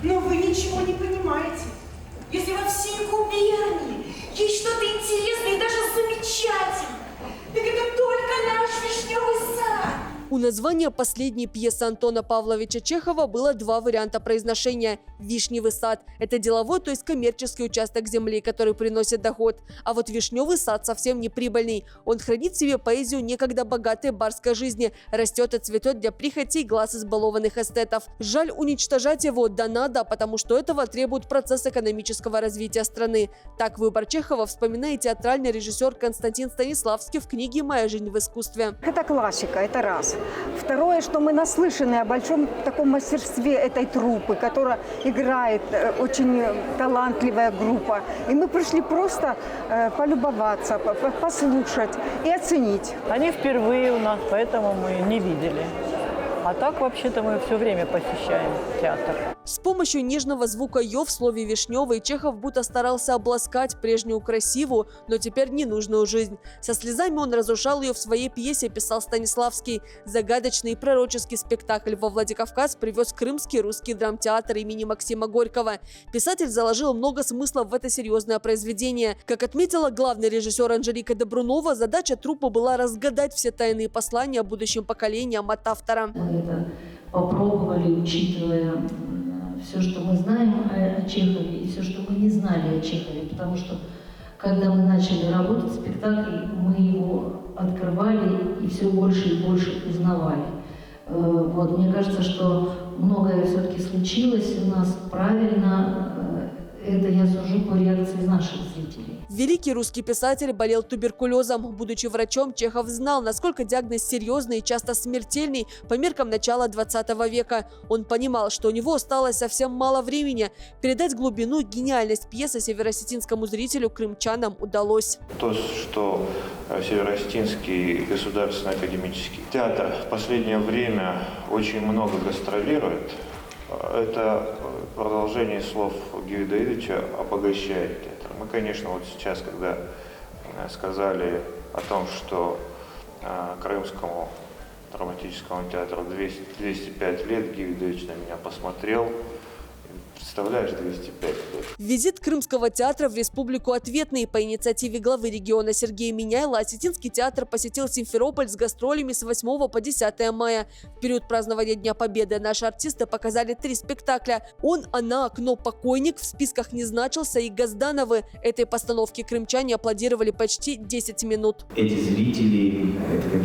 Но вы ничего не понимаете. Если во всей губернии есть что-то интересное и даже замечательное, так это только наш вишневый сад. У названия последней пьесы Антона Павловича Чехова было два варианта произношения. Вишневый сад – это деловой, то есть коммерческий участок земли, который приносит доход. А вот вишневый сад совсем не прибыльный. Он хранит в себе поэзию некогда богатой барской жизни, растет и цветет для прихотей глаз избалованных эстетов. Жаль, уничтожать его да надо, потому что этого требует процесс экономического развития страны. Так выбор Чехова вспоминает театральный режиссер Константин Станиславский в книге «Моя жизнь в искусстве». Это классика, это раз. Второе, что мы наслышаны о большом таком мастерстве этой труппы, которая играет очень талантливая группа. И мы пришли просто полюбоваться, послушать и оценить. Они впервые у нас, поэтому мы не видели. А так, вообще-то, мы все время посещаем театр. С помощью нежного звука «ё» в слове «вишневый» Чехов будто старался обласкать прежнюю красивую, но теперь ненужную жизнь. Со слезами он разрушал ее в своей пьесе, писал Станиславский. Загадочный и пророческий спектакль во Владикавказ привез Крымский русский драмтеатр имени Максима Горького. Писатель заложил много смыслов в это серьезное произведение. Как отметила главный режиссер Анжелика Добрунова, задача труппы была разгадать все тайные послания будущим поколениям от автора. Мы это попробовали, учитывая все, что мы знаем о Чехове и все, что мы не знали о Чехове, потому что, когда мы начали работать спектакль, мы его открывали и все больше и больше узнавали. Вот, мне кажется, что многое все-таки случилось у нас правильно. Это я сужу по реакции наших зрителей. Великий русский писатель болел туберкулезом. Будучи врачом, Чехов знал, насколько диагноз серьезный и часто смертельный по меркам начала 20 века. Он понимал, что у него осталось совсем мало времени. Передать глубину и гениальность пьесы североосетинскому зрителю крымчанам удалось. То, что Североосетинский государственный академический театр в последнее время очень много гастролирует, это продолжение слов Георгия Давидовича обогащает театр. Мы, конечно, вот сейчас, когда сказали о том, что Крымскому драматическому театру 205 лет, Георгий Давидович на меня посмотрел. Представляешь, 205 лет. Визит Крымского театра в республику ответный. По инициативе главы региона Сергея Миняйла Осетинский театр посетил Симферополь с гастролями с 8 по 10 мая. В период празднования Дня Победы наши артисты показали 3 спектакля. «Он, она, окно, покойник» в списках не значился, и «Газдановы». Этой постановке крымчане аплодировали почти 10 минут. Эти зрители, это как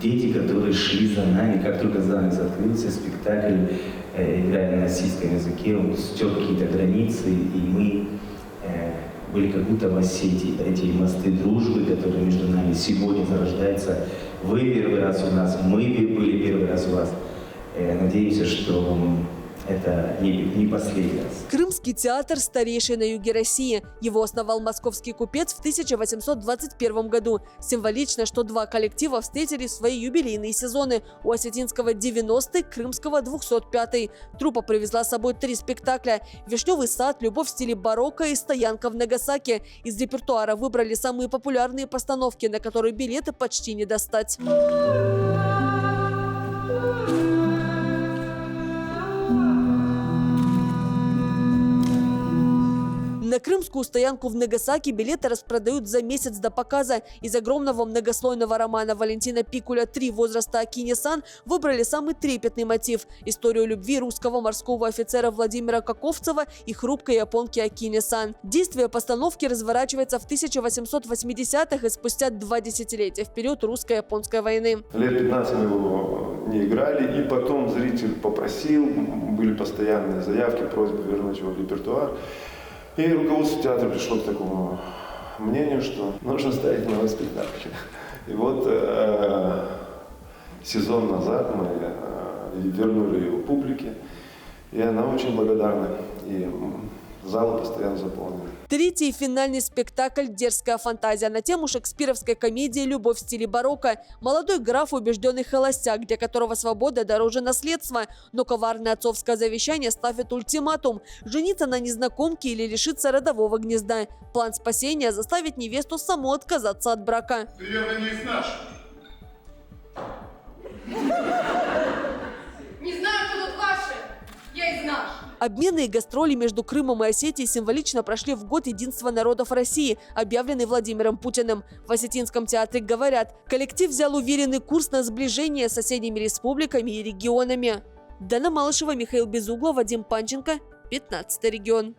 дети, которые шли за нами, как только занавес открылся, спектакль, играя на российском языке, он стер какие-то границы, и мы были как будто в Осетии. Эти мосты дружбы, которые между нами сегодня зарождаются. Вы первый раз у нас, мы были первый раз у вас. Надеемся, что это не последний раз. Крымский театр – старейший на юге России. Его основал московский купец в 1821 году. Символично, что 2 коллектива встретили свои юбилейные сезоны. У осетинского 90-й, крымского 205-й. Труппа привезла с собой 3 спектакля: «Вишневый сад», «Любовь в стиле барокко» и «Стоянка в Нагасаки». Из репертуара выбрали самые популярные постановки, на которые билеты почти не достать. На крымскую стоянку в Нагасаки билеты распродают за месяц до показа. Из огромного многослойного романа Валентина Пикуля «Три возраста Акини-сан» выбрали самый трепетный мотив – историю любви русского морского офицера Владимира Каковцева и хрупкой японки Акини-сан. Действие постановки разворачивается в 1880-х и спустя 2 десятилетия, в период русско-японской войны. Лет 15 мы его не играли, и потом зритель попросил, были постоянные заявки, просьбы вернуть его в репертуар. И руководство театра пришло к такому мнению, что нужно ставить новый спектакль. И вот сезон назад мы вернули его публике, и она очень благодарна, и залы постоянно заполнены. 3-й и финальный спектакль «Дерзкая фантазия» на тему шекспировской комедии «Любовь в стиле барокко». Молодой граф – убежденный холостяк, для которого свобода дороже наследства. Но коварное отцовское завещание ставит ультиматум – жениться на незнакомке или лишиться родового гнезда. План спасения – заставить невесту саму отказаться от брака. Ты верно не из наших. Не знаю, кто тут ваши. Я весь наш. Обмены и гастроли между Крымом и Осетией символично прошли в год единства народов России, объявленный Владимиром Путиным. В Осетинском театре говорят, коллектив взял уверенный курс на сближение с соседними республиками и регионами. Дана Малышева, Михаил Безуглов, Вадим Панченко, 15 регион.